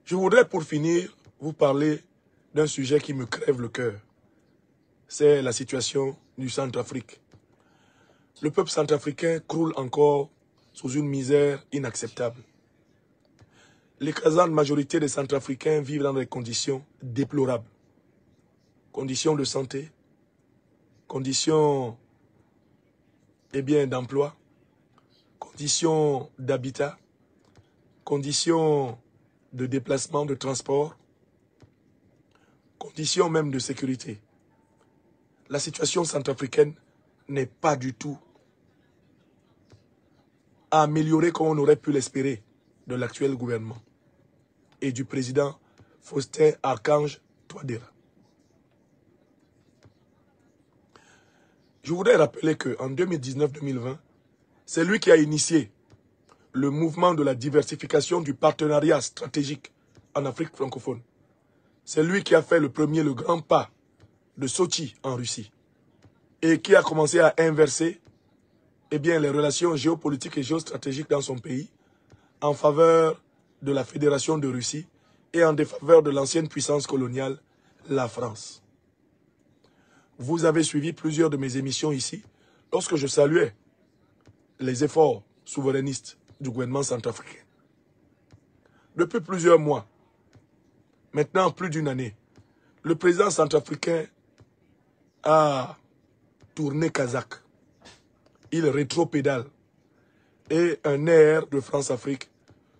Je voudrais pour finir vous parler d'un sujet qui me crève le cœur. C'est la situation du Centrafrique. Le peuple centrafricain croule encore sous une misère inacceptable. L'écrasante majorité des Centrafricains vivent dans des conditions déplorables. Conditions de santé, conditions d'emploi, conditions d'habitat, conditions de déplacement, de transport, conditions même de sécurité. La situation centrafricaine n'est pas du tout améliorée comme on aurait pu l'espérer de l'actuel gouvernement et du président Faustin Archange Touadéra. Je voudrais rappeler qu'en 2019-2020, c'est lui qui a initié le mouvement de la diversification du partenariat stratégique en Afrique francophone. C'est lui qui a fait le grand pas de Sochi en Russie et qui a commencé à inverser les relations géopolitiques et géostratégiques dans son pays en faveur de la Fédération de Russie et en défaveur de l'ancienne puissance coloniale, la France. Vous avez suivi plusieurs de mes émissions ici lorsque je saluais les efforts souverainistes du gouvernement centrafricain. Depuis plusieurs mois, maintenant plus d'une année, le président centrafricain a tourné kazakh. Il rétropédale et un air de France-Afrique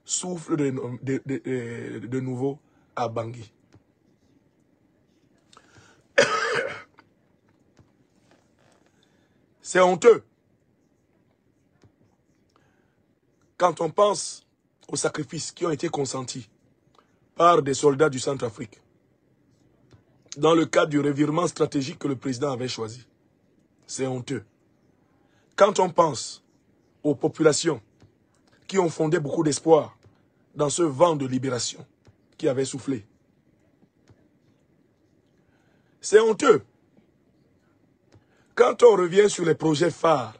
souffle de nouveau à Bangui. C'est honteux quand on pense aux sacrifices qui ont été consentis par des soldats du Centrafrique dans le cadre du revirement stratégique que le président avait choisi. C'est honteux. Quand on pense aux populations qui ont fondé beaucoup d'espoir dans ce vent de libération qui avait soufflé. C'est honteux. Quand on revient sur les projets phares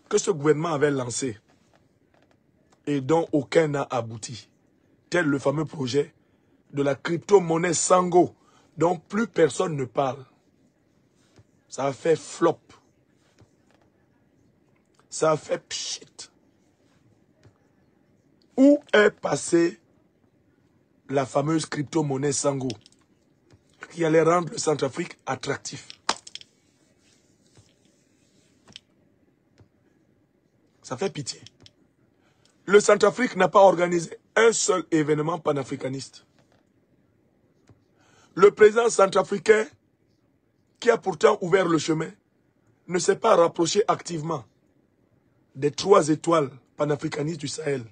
que ce gouvernement avait lancés et dont aucun n'a abouti, tel le fameux projet de la crypto-monnaie Sango, dont plus personne ne parle. Ça a fait flop. Ça a fait pchit. Où est passée la fameuse crypto-monnaie Sango qui allait rendre le Centrafrique attractif? Ça fait pitié. Le Centrafrique n'a pas organisé un seul événement panafricaniste. Le président centrafricain, qui a pourtant ouvert le chemin, ne s'est pas rapproché activement des 3 étoiles panafricanistes du Sahel,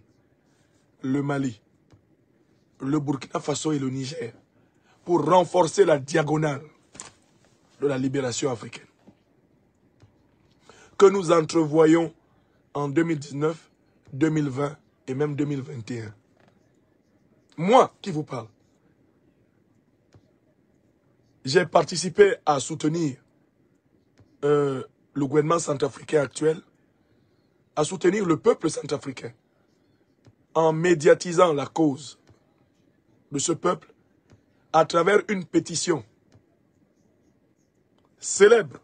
le Mali, le Burkina Faso et le Niger, pour renforcer la diagonale de la libération africaine. Que nous entrevoyons en 2019, 2020 et même 2021. Moi qui vous parle, j'ai participé à soutenir le gouvernement centrafricain actuel, à soutenir le peuple centrafricain, en médiatisant la cause de ce peuple à travers une pétition célèbre,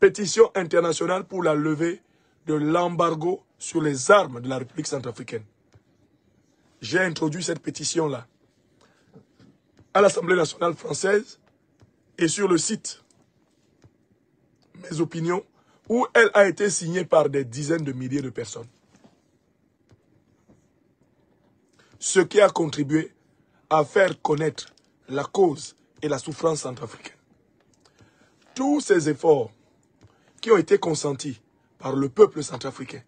pétition internationale pour la levée de l'embargo sur les armes de la République centrafricaine. J'ai introduit cette pétition-là à l'Assemblée nationale française et sur le site Mes Opinions, où elle a été signée par des dizaines de milliers de personnes. Ce qui a contribué à faire connaître la cause et la souffrance centrafricaine. Tous ces efforts qui ont été consentis par le peuple centrafricain,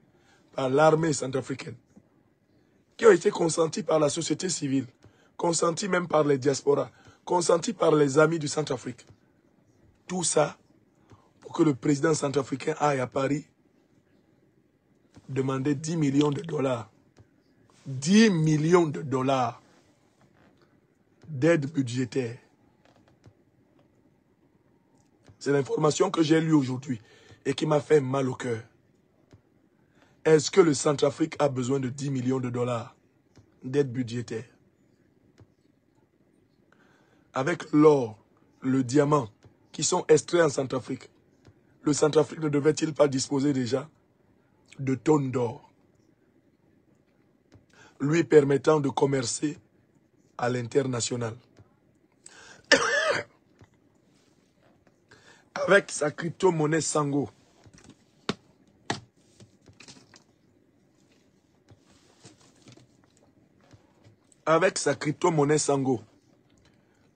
par l'armée centrafricaine, qui ont été consentis par la société civile, consentis même par les diasporas, consentis par les amis du Centrafrique. Tout ça pour que le président centrafricain aille à Paris demander 10 millions de dollars. 10 millions de dollars d'aide budgétaire. C'est l'information que j'ai lue aujourd'hui et qui m'a fait mal au cœur. Est-ce que le Centrafrique a besoin de 10 millions de dollars d'aide budgétaire. Avec l'or, le diamant, qui sont extraits en Centrafrique, le Centrafrique ne devait-il pas disposer déjà de tonnes d'or, lui permettant de commercer à l'international? Avec sa crypto-monnaie Sango,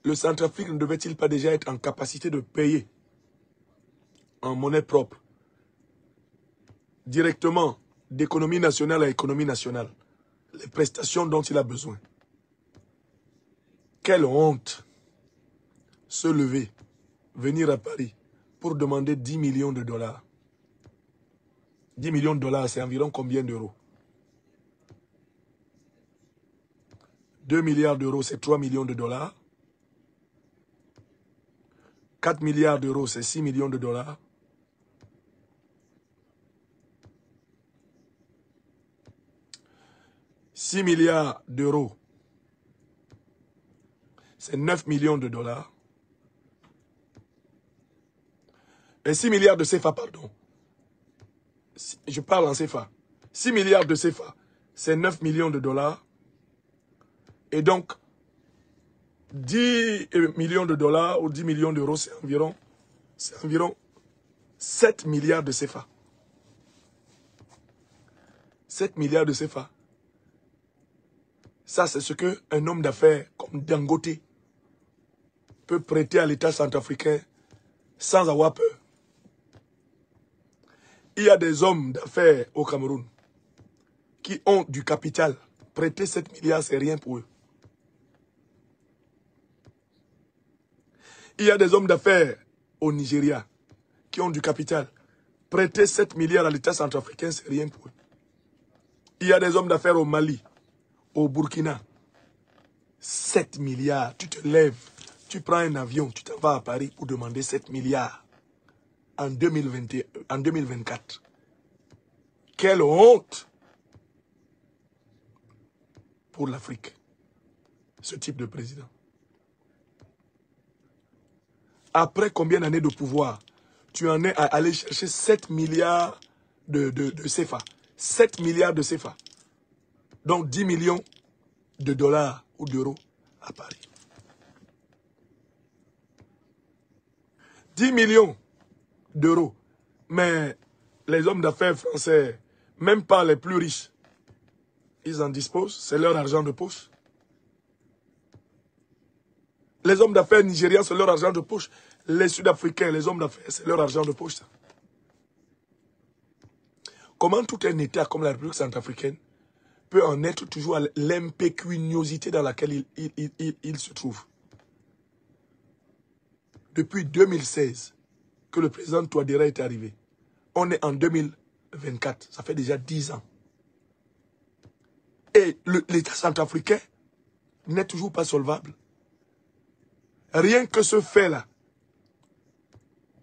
le Centrafrique ne devait-il pas déjà être en capacité de payer en monnaie propre, directement d'économie nationale à économie nationale, les prestations dont il a besoin? Quelle honte se lever, venir à Paris pour demander 10 millions de dollars. 10 millions de dollars, c'est environ combien d'euros? 2 milliards d'euros, c'est 3 millions de dollars. 4 milliards d'euros, c'est 6 millions de dollars. « 6 milliards d'euros, c'est 9 millions de dollars. Et 6 milliards de CFA, pardon. Je parle en CFA. 6 milliards de CFA, c'est 9 millions de dollars. Et donc, 10 millions de dollars ou 10 millions d'euros, c'est environ 7 milliards de CFA. 7 milliards de CFA. Ça, c'est ce qu'un homme d'affaires comme Dangote peut prêter à l'État centrafricain sans avoir peur. Il y a des hommes d'affaires au Cameroun qui ont du capital. Prêter 7 milliards, c'est rien pour eux. Il y a des hommes d'affaires au Nigeria qui ont du capital. Prêter 7 milliards à l'État centrafricain, c'est rien pour eux. Il y a des hommes d'affaires au Mali, au Burkina. 7 milliards, tu te lèves, tu prends un avion, tu t'en vas à Paris pour demander 7 milliards en 2024. Quelle honte pour l'Afrique, ce type de président. Après combien d'années de pouvoir, tu en es à aller chercher 7 milliards de CFA. 7 milliards de CFA. Donc 10 millions de dollars ou d'euros à Paris. 10 millions d'euros. Mais les hommes d'affaires français, même pas les plus riches, ils en disposent. C'est leur argent de poche. Les hommes d'affaires nigériens, c'est leur argent de poche. Les Sud-Africains, les hommes d'affaires, c'est leur argent de poche. Ça. Comment tout un État comme la République centrafricaine peut en être toujours à l'impécuniosité dans laquelle il se trouve? Depuis 2016 que le président Touadéra est arrivé. On est en 2024. Ça fait déjà 10 ans. Et l'État centrafricain n'est toujours pas solvable. Rien que ce fait-là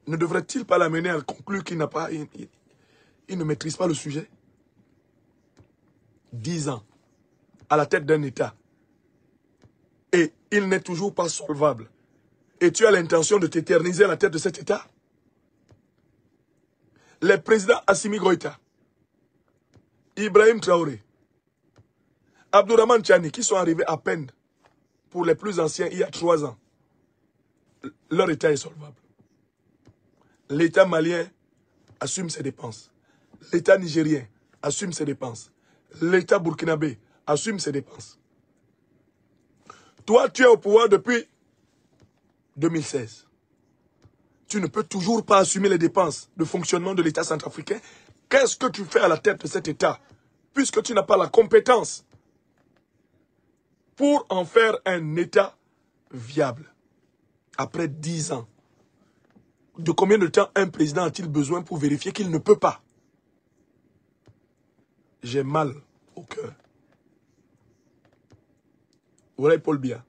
ne devrait-il pas l'amener à conclure qu'il n'a pas, il ne maîtrise pas le sujet? 10 ans à la tête d'un État. Et il n'est toujours pas solvable. Et tu as l'intention de t'éterniser à la tête de cet État? Les présidents Assimi Goïta, Ibrahim Traoré, Abdourahmane Tchani, qui sont arrivés à peine pour les plus anciens il y a 3 ans, leur État est solvable. L'État malien assume ses dépenses. L'État nigérien assume ses dépenses. L'État burkinabé assume ses dépenses. Toi, tu es au pouvoir depuis 2016. Tu ne peux toujours pas assumer les dépenses de fonctionnement de l'État centrafricain. Qu'est-ce que tu fais à la tête de cet État, puisque tu n'as pas la compétence pour en faire un État viable? Après 10 ans, de combien de temps un président a-t-il besoin pour vérifier qu'il ne peut pas? J'ai mal au cœur. Voilà Paul Biya.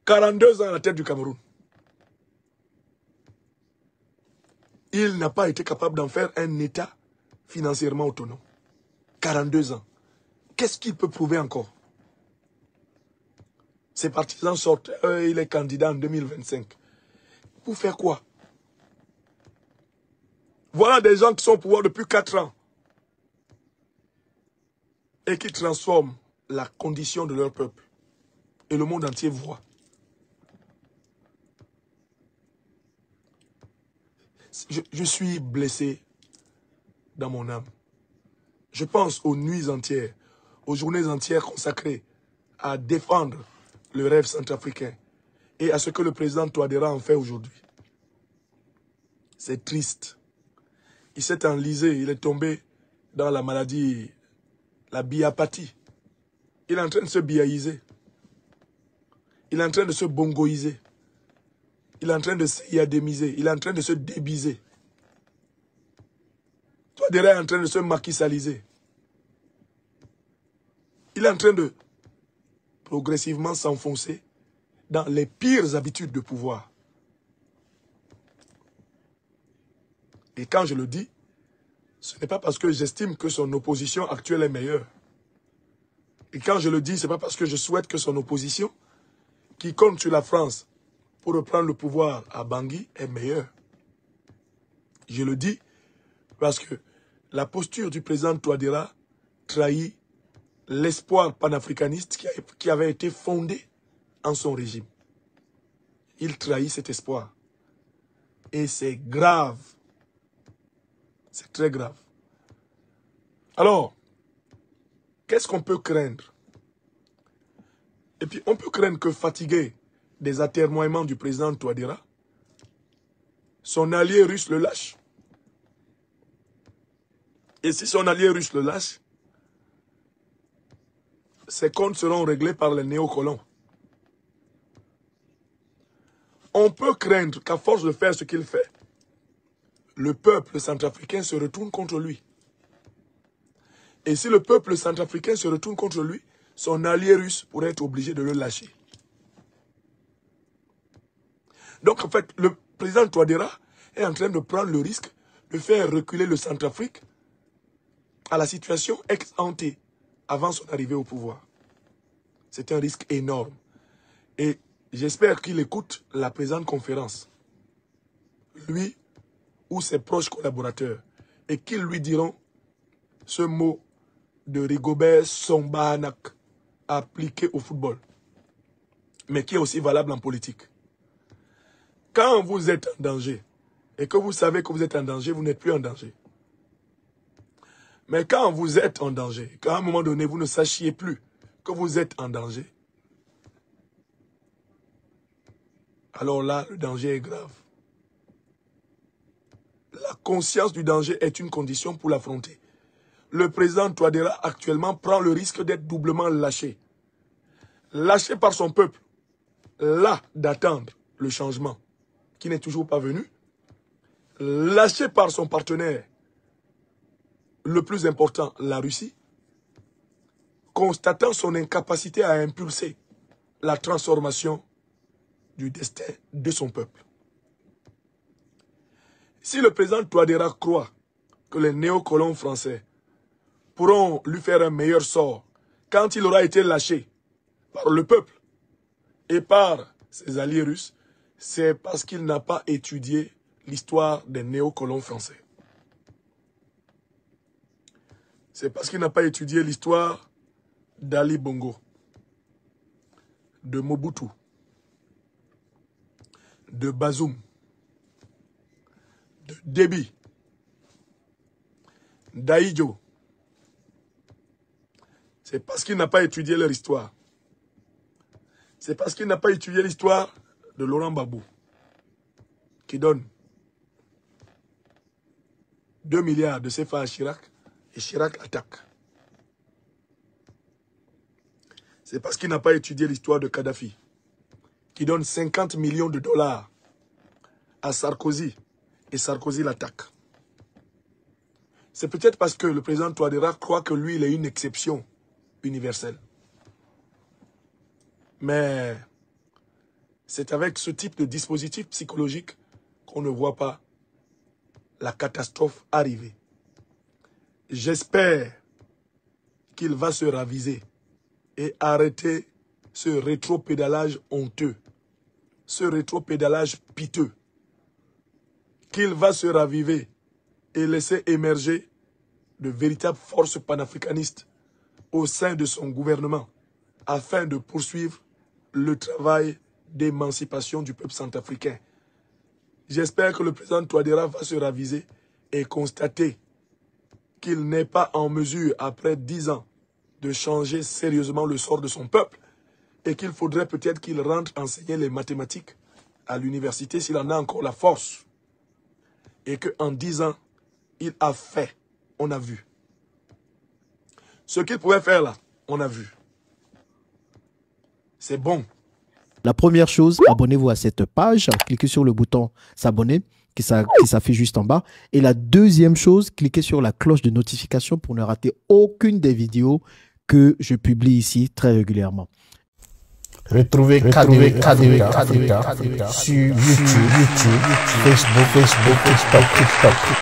42 ans à la tête du Cameroun. Il n'a pas été capable d'en faire un État financièrement autonome. 42 ans. Qu'est-ce qu'il peut prouver encore? Ses partisans sortent, il est candidat en 2025. Pour faire quoi? Voilà des gens qui sont au pouvoir depuis 4 ans et qui transforment la condition de leur peuple. Et le monde entier voit. Je suis blessé dans mon âme. Je pense aux nuits entières, aux journées entières consacrées à défendre le rêve centrafricain et à ce que le président Touadéra en fait aujourd'hui. C'est triste. Il s'est enlisé, il est tombé dans la maladie, la biapathie. Il est en train de se biaïser. Il est en train de se bongoïser. Il est en train de se yadémiser. Il est en train de se débiser. Touadéra est en train de se maquissaliser. Il est en train de progressivement s'enfoncer dans les pires habitudes de pouvoir. Et quand je le dis, ce n'est pas parce que j'estime que son opposition actuelle est meilleure. Et quand je le dis, ce n'est pas parce que je souhaite que son opposition, qui compte sur la France pour reprendre le pouvoir à Bangui, est meilleure. Je le dis parce que la posture du président Touadéra trahit l'espoir panafricaniste qui avait été fondé en son régime. Il trahit cet espoir. Et c'est grave. C'est très grave. Alors, qu'est-ce qu'on peut craindre? Et puis, on peut craindre que, fatigué des atermoiements du président Touadéra, son allié russe le lâche. Et si son allié russe le lâche, ses comptes seront réglés par les néocolons. On peut craindre qu'à force de faire ce qu'il fait, le peuple centrafricain se retourne contre lui. Et si le peuple centrafricain se retourne contre lui, son allié russe pourrait être obligé de le lâcher. Donc en fait, le président Touadéra est en train de prendre le risque de faire reculer le Centrafrique à la situation ex-ante avant son arrivée au pouvoir. C'est un risque énorme. Et j'espère qu'il écoute la présente conférence. Lui ou ses proches collaborateurs. Et qu'ils lui diront ce mot de Rigobert Song-Bahanak appliqué au football. Mais qui est aussi valable en politique. Quand vous êtes en danger, et que vous savez que vous êtes en danger, vous n'êtes plus en danger. Mais quand vous êtes en danger, qu'à un moment donné, vous ne sachiez plus que vous êtes en danger, alors là, le danger est grave. La conscience du danger est une condition pour l'affronter. Le président Touadéra actuellement prend le risque d'être doublement lâché. Lâché par son peuple, là d'attendre le changement qui n'est toujours pas venu. Lâché par son partenaire, le plus important, la Russie, constatant son incapacité à impulser la transformation du destin de son peuple. Si le président Touadéra croit que les néocolons français pourront lui faire un meilleur sort quand il aura été lâché par le peuple et par ses alliés russes, c'est parce qu'il n'a pas étudié l'histoire des néocolons français. C'est parce qu'il n'a pas étudié l'histoire d'Ali Bongo, de Mobutu, de Bazoum, de Déby, d'Aïdjo. C'est parce qu'il n'a pas étudié leur histoire. C'est parce qu'il n'a pas étudié l'histoire de Laurent Gbagbo, qui donne 2 milliards de CFA à Chirac, et Chirac attaque. C'est parce qu'il n'a pas étudié l'histoire de Kadhafi, qui donne 50 millions de dollars à Sarkozy, et Sarkozy l'attaque. C'est peut-être parce que le président Touadéra croit que lui, il est une exception universelle. Mais c'est avec ce type de dispositif psychologique qu'on ne voit pas la catastrophe arriver. J'espère qu'il va se raviser et arrêter ce rétropédalage honteux, ce rétropédalage piteux, qu'il va se raviver et laisser émerger de véritables forces panafricanistes au sein de son gouvernement afin de poursuivre le travail d'émancipation du peuple centrafricain. J'espère que le président Touadéra va se raviser et constater qu'il n'est pas en mesure, après 10 ans, de changer sérieusement le sort de son peuple et qu'il faudrait peut-être qu'il rentre enseigner les mathématiques à l'université s'il en a encore la force. Et qu'en 10 ans, il a fait, on a vu. Ce qu'il pouvait faire là, on a vu. C'est bon. La première chose, abonnez-vous à cette page, cliquez sur le bouton s'abonner qui s'affiche juste en bas. Et la deuxième chose, cliquez sur la cloche de notification pour ne rater aucune des vidéos que je publie ici très régulièrement. Retrouvez KDW Africa sur YouTube, Facebook, TikTok.